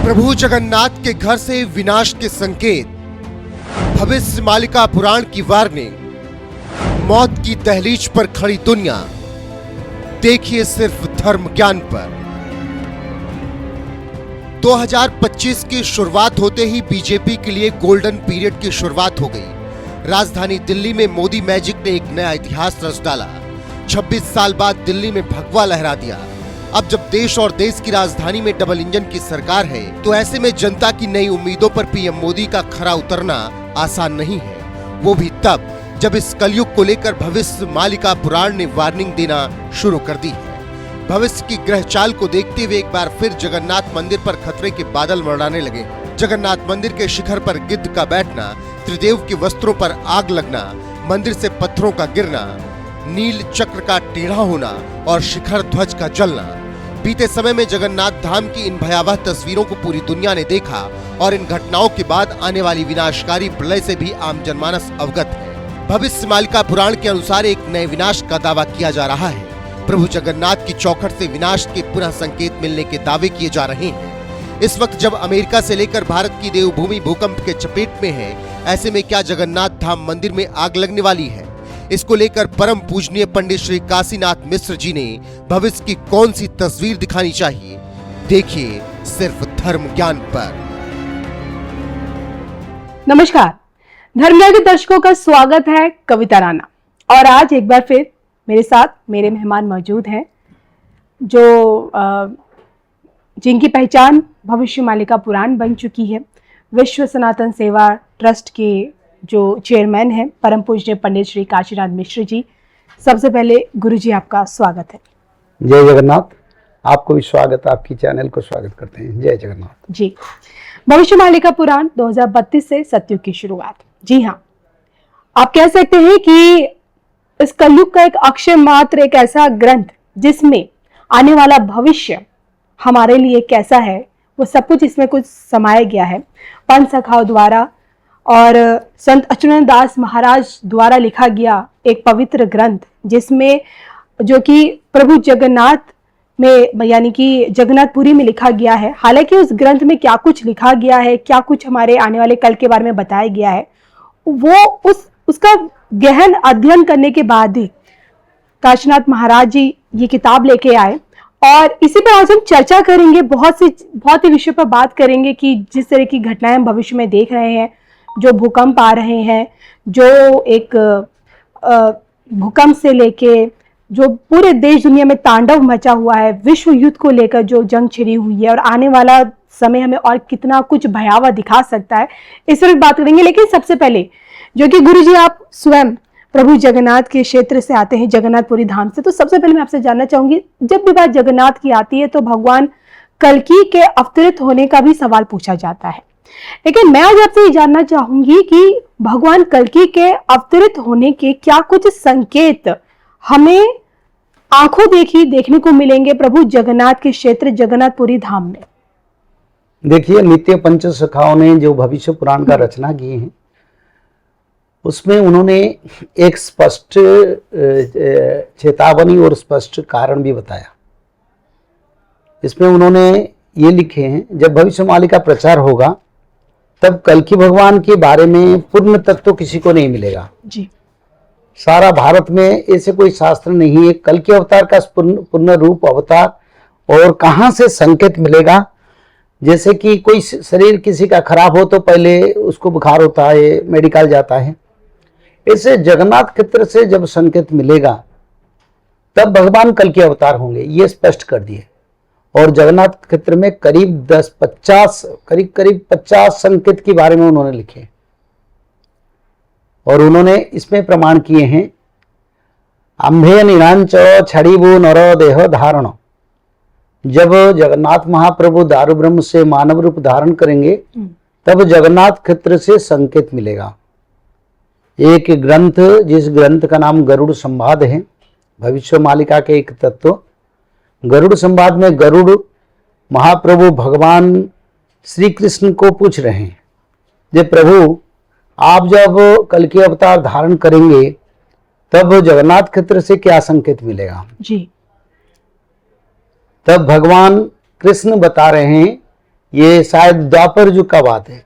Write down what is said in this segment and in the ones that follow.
प्रभु जगन्नाथ के घर से विनाश के संकेत, भविष्य मालिका पुराण की वार्निंग, मौत की दहलीज पर खड़ी दुनिया। देखिए सिर्फ धर्म ज्ञान पर। 2025 की शुरुआत होते ही बीजेपी के लिए गोल्डन पीरियड की शुरुआत हो गई। राजधानी दिल्ली में मोदी मैजिक ने एक नया इतिहास रच डाला। 26 साल बाद दिल्ली में भगवा लहरा दिया। अब जब देश और देश की राजधानी में डबल इंजन की सरकार है, तो ऐसे में जनता की नई उम्मीदों पर पीएम मोदी का खरा उतरना आसान नहीं है, वो भी तब जब इस कलयुग को लेकर भविष्य मालिका पुराण ने वार्निंग देना शुरू कर दी है। भविष्य की ग्रह चाल को देखते हुए एक बार फिर जगन्नाथ मंदिर पर खतरे के बादल मंडराने लगे। जगन्नाथ मंदिर के शिखर पर गिद्ध का बैठना, त्रिदेव के वस्त्रों पर आग लगना, मंदिर से पत्थरों का गिरना, नील चक्र का टेढ़ा होना और शिखर ध्वज का जलना। बीते समय में जगन्नाथ धाम की इन भयावह तस्वीरों को पूरी दुनिया ने देखा और इन घटनाओं के बाद आने वाली विनाशकारी प्रलय से भी आम जनमानस अवगत है। भविष्य मालिका पुराण के अनुसार एक नए विनाश का दावा किया जा रहा है। प्रभु जगन्नाथ की चौखट से विनाश के पुनः संकेत मिलने के दावे किए जा रहे हैं। इस वक्त जब अमेरिका से लेकर भारत की देवभूमि भूकंप के चपेट में है, ऐसे में क्या जगन्नाथ धाम मंदिर में आग लगने वाली है? इसको लेकर परम पूजनीय पंडित श्री काशीनाथ मिश्र जी ने भविष्य की कौन सी तस्वीर दिखानी चाहिए? देखिए सिर्फ धर्म ज्ञान पर। नमस्कार, धर्म ज्ञान के दर्शकों का स्वागत है। कविता राणा और आज एक बार फिर मेरे साथ मेरे मेहमान मौजूद हैं, जो जिनकी पहचान भविष्य मालिका पुराण बन चुकी है। विश्व सनातन सेवा ट्रस्ट के जो चेयरमैन हैं परम पूज्य पंडित श्री काशीनाथ मिश्र जी। सबसे पहले गुरु जी आपका स्वागत है। जय जगन्नाथ। आपको भी स्वागत, आपकी चैनल को स्वागत करते हैं। जय जगन्नाथ जी। भविष्य मालिका पुराण 2032 से सतयुग की शुरुआत। जी हाँ, आप कह सकते हैं कि इस कलयुग का एक अक्षय मात्र, एक ऐसा ग्रंथ जिसमें आने वाला भविष्य हमारे लिए कैसा है वो सब कुछ इसमें कुछ समाया गया है। पंच सखाओं द्वारा और संत अच्युतानंद दास महाराज द्वारा लिखा गया एक पवित्र ग्रंथ, जिसमें जो कि प्रभु जगन्नाथ में यानी कि जगन्नाथपुरी में लिखा गया है। हालांकि उस ग्रंथ में क्या कुछ लिखा गया है, क्या कुछ हमारे आने वाले कल के बारे में बताया गया है, वो उसका गहन अध्ययन करने के बाद ही काशीनाथ महाराज जी ये किताब लेके आए और इसी पर आज हम चर्चा करेंगे। बहुत ही विषय पर बात करेंगे कि जिस तरह की घटनाएं हम भविष्य में देख रहे हैं, जो भूकंप आ रहे हैं, जो एक भूकंप से लेके जो पूरे देश दुनिया में तांडव मचा हुआ है, विश्व युद्ध को लेकर जो जंग छिड़ी हुई है और आने वाला समय हमें और कितना कुछ भयावह दिखा सकता है, इस पर बात करेंगे। लेकिन सबसे पहले जो कि गुरु जी आप स्वयं प्रभु जगन्नाथ के क्षेत्र से आते हैं, जगन्नाथपुरी धाम से, तो सबसे पहले मैं आपसे जानना चाहूंगी, जब भी बात जगन्नाथ की आती है तो भगवान कल्कि के अवतरित होने का भी सवाल पूछा जाता है। लेकिन मैं आज आपसे ये जानना चाहूंगी कि भगवान कल्कि के अवतरित होने के क्या कुछ संकेत हमें आंखों देखने को मिलेंगे प्रभु जगन्नाथ के क्षेत्र जगन्नाथपुरी धाम में? देखिए, नित्य पंच सखाओं ने जो भविष्य पुराण का रचना की है, उसमें उन्होंने एक स्पष्ट चेतावनी और स्पष्ट कारण भी बताया। इसमें उन्होंने ये लिखे हैं, जब भविष्य मालिका प्रचार होगा तब कल्कि भगवान के बारे में पूर्ण तत्व किसी को नहीं मिलेगा जी। सारा भारत में ऐसे कोई शास्त्र नहीं है। कल्कि अवतार का पूर्ण रूप अवतार और कहाँ से संकेत मिलेगा। जैसे कि कोई शरीर किसी का खराब हो तो पहले उसको बुखार होता है, मेडिकल जाता है। ऐसे जगन्नाथ क्षेत्र से जब संकेत मिलेगा तब भगवान कल्कि अवतार होंगे, ये स्पष्ट कर दिए। और जगन्नाथ क्षेत्र में करीब 50 संकेत के बारे में उन्होंने लिखे और उन्होंने इसमें प्रमाण किए हैं। अंभे निरांच छड़ीबू नरो देह धारण। जब जगन्नाथ महाप्रभु दारु ब्रह्म से मानव रूप धारण करेंगे तब जगन्नाथ क्षेत्र से संकेत मिलेगा। एक ग्रंथ, जिस ग्रंथ का नाम गरुड़ संवाद है, भविष्य मालिका के एक तत्व। गरुड़ संवाद में गरुड़ महाप्रभु भगवान श्री कृष्ण को पूछ रहे हैं, जब प्रभु आप जब कल्कि अवतार धारण करेंगे तब जगन्नाथ क्षेत्र से क्या संकेत मिलेगा जी। तब भगवान कृष्ण बता रहे हैं ये शायद द्वापर युग का बात है,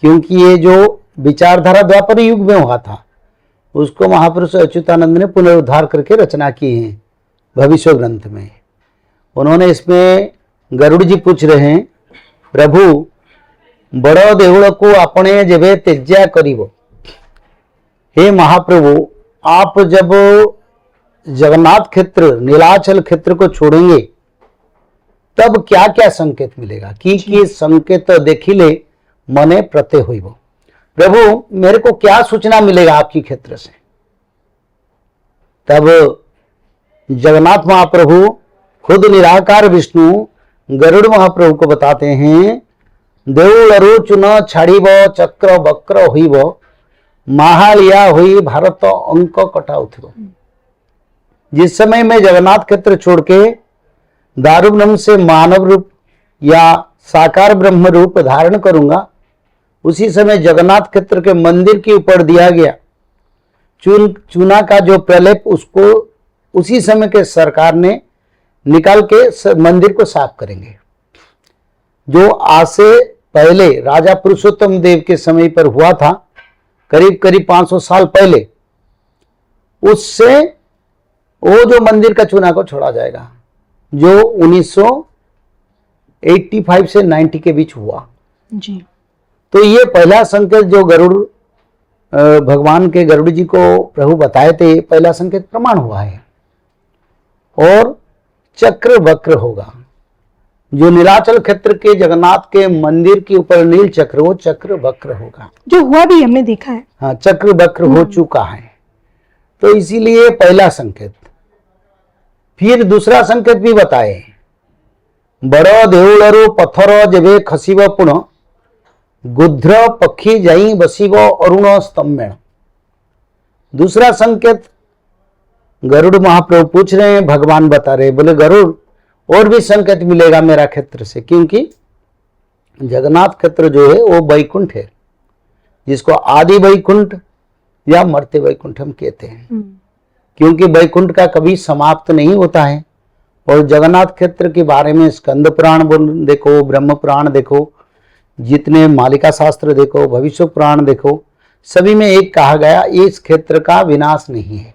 क्योंकि ये जो विचारधारा द्वापर युग में हुआ था उसको महापुरुष अच्युतानंद ने पुनरुद्धार करके रचना की है भविष्य ग्रंथ में। उन्होंने इसमें गरुड़ जी पूछ रहे हैं, प्रभु बड़ देउल को अपने जेबे त्यज्या करिबो, हे महाप्रभु आप जब जगन्नाथ क्षेत्र नीलाचल क्षेत्र को छोड़ेंगे तब क्या क्या संकेत मिलेगा, कि संकेत देखिले मने प्रत्यय होइबो। प्रभु मेरे को क्या सूचना मिलेगा आपकी क्षेत्र से। तब जगन्नाथ महाप्रभु खुद निराकार विष्णु गरुड़ महाप्रभु को बताते हैं, देउलरु चुन छाड़िब चक्र वक्र होइब, महालिया हुई भारत अंक कटाउथिब। जिस समय मैं जगन्नाथ क्षेत्र छोड़ के दारुब्रह्म से मानव रूप या साकार ब्रह्म रूप धारण करूंगा, उसी समय जगन्नाथ क्षेत्र के मंदिर के ऊपर दिया गया चूना का जो प्रलेप उसको उसी समय के सरकार ने निकाल के मंदिर को साफ करेंगे। जो आज से पहले राजा पुरुषोत्तम देव के समय पर हुआ था, करीब करीब 500 साल पहले, उससे वो जो मंदिर का चूना को छोड़ा जाएगा, जो 1985 से 90 के बीच हुआ जी। तो ये पहला संकेत जो गरुड़ भगवान के गरुड़ जी को प्रभु बताए थे, पहला संकेत प्रमाण हुआ है। और चक्र वक्र होगा, जो नीलाचल क्षेत्र के जगन्नाथ के मंदिर के ऊपर नील चक्र, वो चक्र वक्र होगा, जो हुआ भी हमने देखा है। हाँ, चक्र वक्र हो चुका है। तो इसीलिए पहला संकेत। फिर दूसरा संकेत भी बताए, बड़ देउलरु पथर जेबे खसिब पुण, गुध्र पक्षी जाई बसिब अरुण स्तंभेण। दूसरा संकेत गरुड़ महाप्रभु पूछ रहे हैं, भगवान बता रहे, बोले गरुड़ और भी संकेत मिलेगा मेरा क्षेत्र से, क्योंकि जगन्नाथ क्षेत्र जो है वो वैकुंठ है, जिसको आदि वैकुंठ या मर्त्य वैकुंठ हम कहते हैं, क्योंकि वैकुंठ का कभी समाप्त नहीं होता है। और जगन्नाथ क्षेत्र के बारे में स्कंद पुराण देखो, ब्रह्म पुराण देखो, जितने मालिका शास्त्र देखो, भविष्य पुराण देखो, सभी में एक कहा गया, इस क्षेत्र का विनाश नहीं है।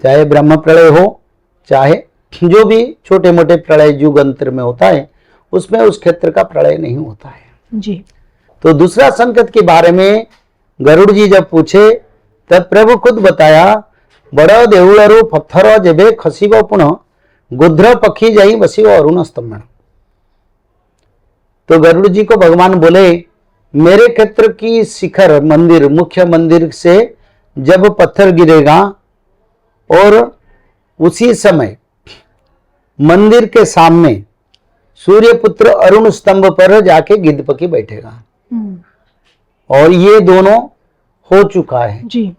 चाहे ब्रह्म प्रलय हो, चाहे जो भी छोटे मोटे प्रलय युग अंतर में होता है, उसमें उस क्षेत्र का प्रलय नहीं होता है जी। तो दूसरा संकेत के बारे में गरुड़ जी जब पूछे तब प्रभु खुद बताया, बड़ देउलरु पत्थर जेबे खसिब पुण, गुध्र पक्षी जाई बसिब अरुण स्तंभेण। तो गरुड़ जी को भगवान बोले, मेरे क्षेत्र की शिखर मंदिर, मुख्य मंदिर से जब पत्थर गिरेगा और उसी समय मंदिर के सामने सूर्यपुत्र अरुण स्तंभ पर जाके गिद्धपकी बैठेगा। और ये दोनों हो चुका है जी।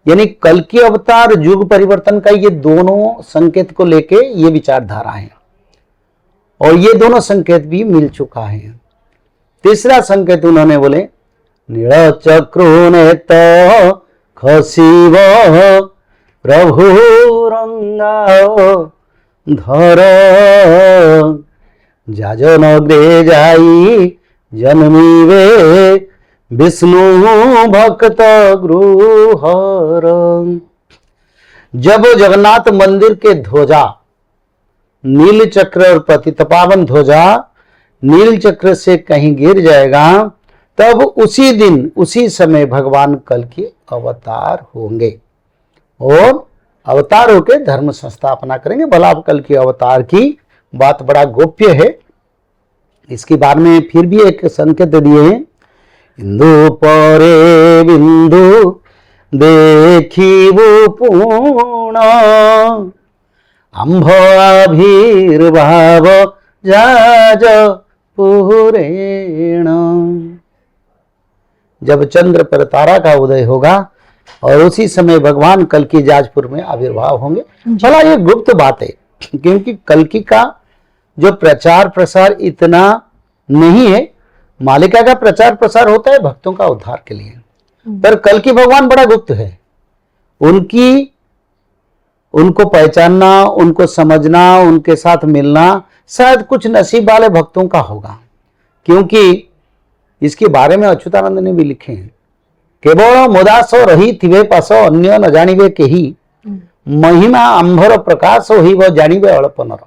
यानी कल की अवतार युग परिवर्तन का ये दोनों संकेत को लेके ये विचारधारा है, और ये दोनों संकेत भी मिल चुका है। तीसरा संकेत उन्होंने बोले, नील चक्रो ने तो खसिब प्रभु रंगाओ धर, जाजन ग्रे जाई जन्मीवे विष्णु भक्त गृहर। जब जगन्नाथ मंदिर के ध्वजा नील चक्र और पतितपावन ध्वजा नील चक्र से कहीं गिर जाएगा, तब उसी दिन उसी समय भगवान कल की अवतार होंगे और अवतार होकर धर्म संस्थापना करेंगे। भला कल की अवतार की बात बड़ा गोप्य है, इसके बारे में फिर भी एक संकेत दिए हैं, इंदु परे बिंदु देखिबु पूर्ण, आंभ आविर्भाव जाज पुरेण। जब चंद्र पर तारा का उदय होगा और उसी समय भगवान कल्कि जाजपुर में आविर्भाव होंगे। भला ये गुप्त बात है, क्योंकि कल्कि का जो प्रचार प्रसार इतना नहीं है। मालिका का प्रचार प्रसार होता है भक्तों का उद्धार के लिए, पर कल्कि भगवान बड़ा गुप्त है। उनको पहचानना, उनको समझना, उनके साथ मिलना शायद कुछ नसीब वाले भक्तों का होगा, क्योंकि इसके बारे में अच्युतानंद ने भी लिखे हैं, केवल मोदास रही थिवे पास अन्य न जानिबे केही, महिमा अंबर प्रकाश ही वह जानिबे अल्प नर।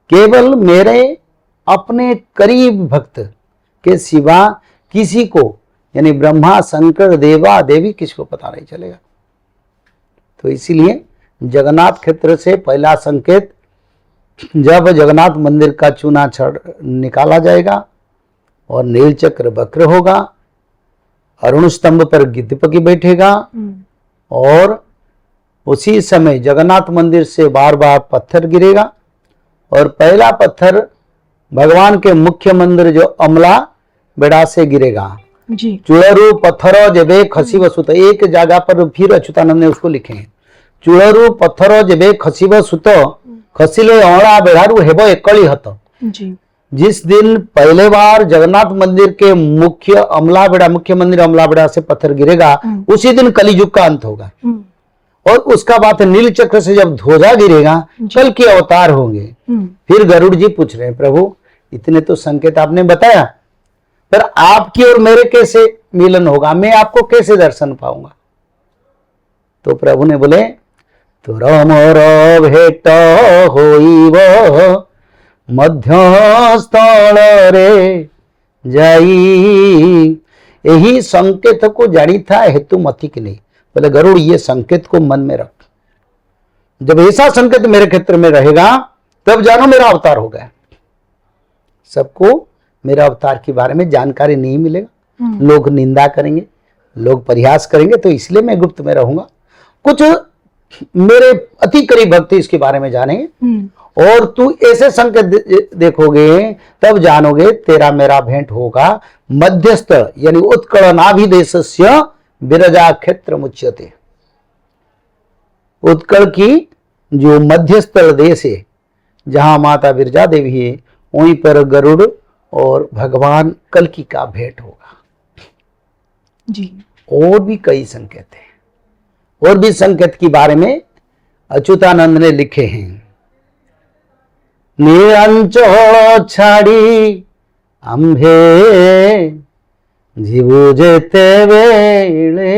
केवल मेरे अपने करीब भक्त के सिवा किसी को, यानी ब्रह्मा शंकर देवा देवी, किसी को पता नहीं चलेगा। तो इसीलिए जगन्नाथ क्षेत्र से पहला संकेत, जब जगन्नाथ मंदिर का चूना छड़ निकाला जाएगा और नील चक्र वक्र होगा, अरुण स्तंभ पर गिद्धपकी बैठेगा, और उसी समय जगन्नाथ मंदिर से बार बार पत्थर गिरेगा, और पहला पत्थर भगवान के मुख्य मंदिर जो अमला बेड़ा से गिरेगा। जी। चुड़रू पत्थर जेबे खसीब सुत, एक जगह पर फिर अच्युतानंद ने उसको लिखे हैं, चुड़रू पत्थर जेबे खसीब सुत, खसिले अमला बेड़ारू हेब एकली हत। जी। जिस दिन पहले बार जगन्नाथ मंदिर के मुख्य मंदिर अमला बेड़ा से पत्थर गिरेगा, उसी दिन कलियुग का अंत होगा। और उसका बाद नील चक्र से जब ध्वजा गिरेगा, कल के अवतार होंगे। फिर गरुड़ जी पूछ रहे हैं, प्रभु इतने तो संकेत आपने बताया, पर आपकी और मेरे कैसे मिलन होगा, मैं आपको कैसे दर्शन पाऊंगा? तो प्रभु ने बोले, तोर मोर भेट होइब मध्यस्थल रे जाई, यही संकेत को जानी था हेतु मति की नहीं। बोले गरुड़ ये संकेत को मन में रख, जब ऐसा संकेत मेरे क्षेत्र में रहेगा तब जानो मेरा अवतार हो गया। सबको मेरा अवतार के बारे में जानकारी नहीं मिलेगा, लोग निंदा करेंगे, लोग परिहास करेंगे, तो इसलिए मैं गुप्त में रहूंगा। कुछ मेरे अति करीब भक्त इसके बारे में जानेंगे, और तू ऐसे संकेत देखोगे तब जानोगे तेरा मेरा भेंट होगा। मध्यस्थ यानी उत्कल नाभिदेशस्य विरजा क्षेत्र मुच्यते, उत्कल की जो मध्यस्थल देश है जहां माता विरजा देवी है, वहीं पर गरुड़ और भगवान कल्कि का भेंट होगा। जी। और भी कई संकेत हैं, और भी संकेत के बारे में अच्युतानंद ने लिखे हैं। नीलांचल छाड़ी आंभे जीवु जेते बेले,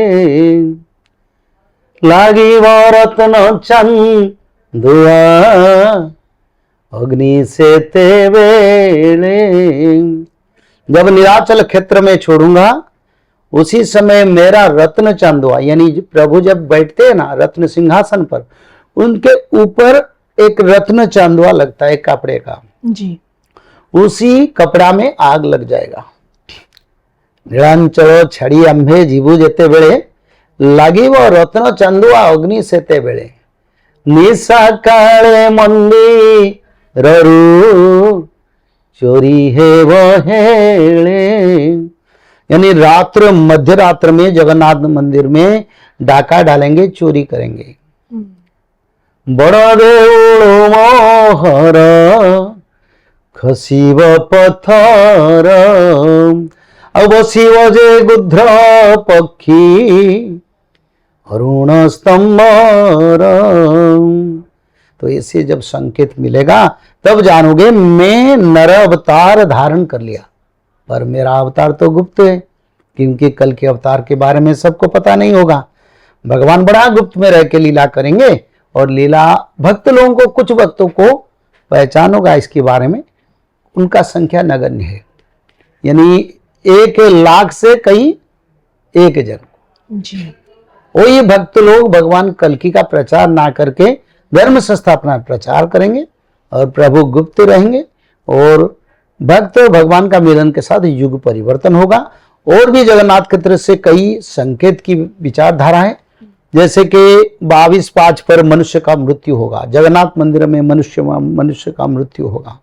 लागिब रत्न चांदुआ अग्नि से ते बेले। जब नीलाचल क्षेत्र में छोड़ूंगा उसी समय मेरा रत्न चांदुआ, यानी प्रभु जब बैठते हैं ना रत्न सिंहासन पर, उनके ऊपर एक रत्न चांदुआ लगता है कपड़े का। जी। उसी कपड़ा में आग लग जाएगा। नीलांचल छड़ी अंभे जीवु जेते बेले, लागिब रत्न चांदुआ अग्नि सेते बेले, निशा काले मंदिररू चोरी है हेले। यानी रात्र मध्य रात्र में जगन्नाथ मंदिर में डाका डालेंगे, चोरी करेंगे। बड़ देउल मोहर खसीब पत्थर, अब बसिब जे गुध्र पक्षी अरुण स्तंभर। तो ऐसे जब संकेत मिलेगा तब जानोगे मैं नर अवतार धारण कर लिया, पर मेरा अवतार तो गुप्त है, क्योंकि कल के अवतार के बारे में सबको पता नहीं होगा। भगवान बड़ा गुप्त में रह के लीला करेंगे, और लीला भक्त लोगों को, कुछ भक्तों को पहचान होगा इसके बारे में, उनका संख्या नगण्य है, यानी 1,00,000 से कई 1 जन। जी। वही भक्त लोग भगवान कल्कि का प्रचार ना करके धर्म संस्थापना प्रचार करेंगे, और प्रभु गुप्त रहेंगे, और भक्त भगवान का मिलन के साथ युग परिवर्तन होगा। और भी जगन्नाथ क्षेत्र से कई संकेत की विचारधारा है, जैसे कि 22/5 पर मनुष्य का मृत्यु होगा, जगन्नाथ मंदिर में मनुष्य का मृत्यु होगा।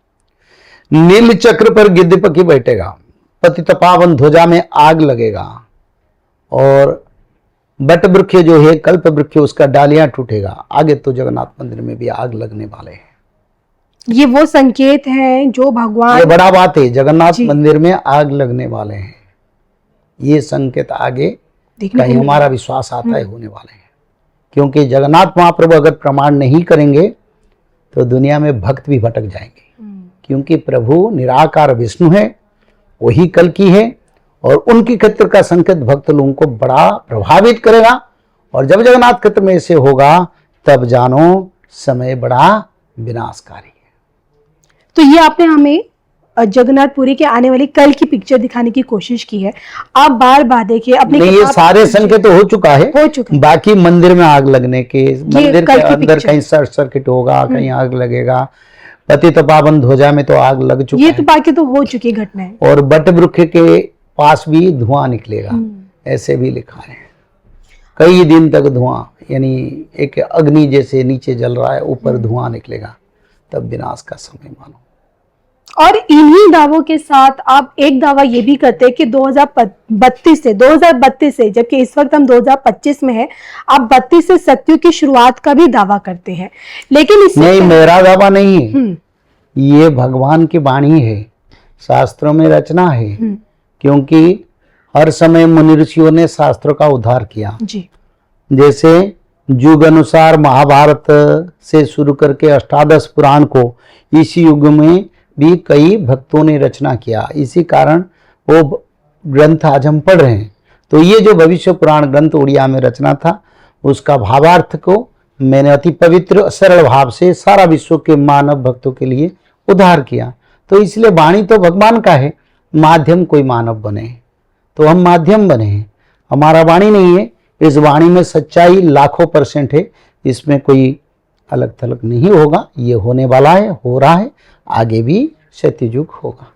नील चक्र पर गिद्धपकी बैठेगा, पतित पावन ध्वजा में आग लगेगा, और बट वृक्ष जो है कल्प वृक्ष उसका डालियां टूटेगा। आगे तो जगन्नाथ मंदिर में भी आग लगने वाले हैं। ये वो संकेत हैं जो भगवान, ये बड़ा बात है, जगन्नाथ मंदिर में आग लगने वाले हैं। ये संकेत आगे कहीं हमारा विश्वास आता है होने वाले हैं, क्योंकि जगन्नाथ महाप्रभु अगर प्रमाण नहीं करेंगे तो दुनिया में भक्त भी भटक जाएंगे। क्योंकि प्रभु निराकार विष्णु है, वही कल की है, और उनकी क्षेत्र का संकेत भक्त लोगों को बड़ा प्रभावित करेगा। और जब जगन्नाथ क्षेत्र में ऐसे होगा तब जानो समय बड़ा विनाशकारी है। तो ये आपने हमें जगन्नाथपुरी के आने वाली कल की पिक्चर दिखाने की कोशिश की है। आप बार बार देखिए अपनी नहीं, ये सारे संकेत तो हो चुका है, बाकी मंदिर में आग लगने के, मंदिर के अंदर कहीं शॉर्ट सर्किट होगा, कहीं आग लगेगा, पतित पावन ध्वजा में तो आग लग चुका है, ये तो बाकी तो हो चुकी घटना है। और बट वृक्ष के पास भी धुआं निकलेगा, ऐसे भी लिखा है। कई दिन तक धुआं, यानी एक अग्नि जैसे नीचे जल रहा है, ऊपर धुआं निकलेगा, तब विनाश का समय मानो। और इन्हीं दावों के साथ आप एक दावा ये भी करते हैं कि 2032 से, जबकि इस वक्त हम 2025 में है, आप 32 से सतयुग की शुरुआत का भी दावा करते हैं। लेकिन इससे नहीं, मेरा दावा नहीं है, ये भगवान की वाणी है, शास्त्रों में रचना है, क्योंकि हर समय मुनि ऋषियों ने शास्त्रों का उद्धार किया जी। जैसे युग अनुसार महाभारत से शुरू करके अष्टादश पुराण को इसी युग में भी कई भक्तों ने रचना किया, इसी कारण वो ग्रंथ आज हम पढ़ रहे हैं। तो ये जो भविष्य पुराण ग्रंथ उड़िया में रचना था, उसका भावार्थ को मैंने अति पवित्र सरल भाव से सारा विश्व के मानव भक्तों के लिए उद्धार किया। तो इसलिए वाणी तो भगवान का है, माध्यम कोई मानव बने, तो हम माध्यम बने हैं, हमारा वाणी नहीं है। इस वाणी में सच्चाई लाखों % है, इसमें कोई अलग थलग नहीं होगा, ये होने वाला है, हो रहा है, आगे भी सत्ययुग होगा।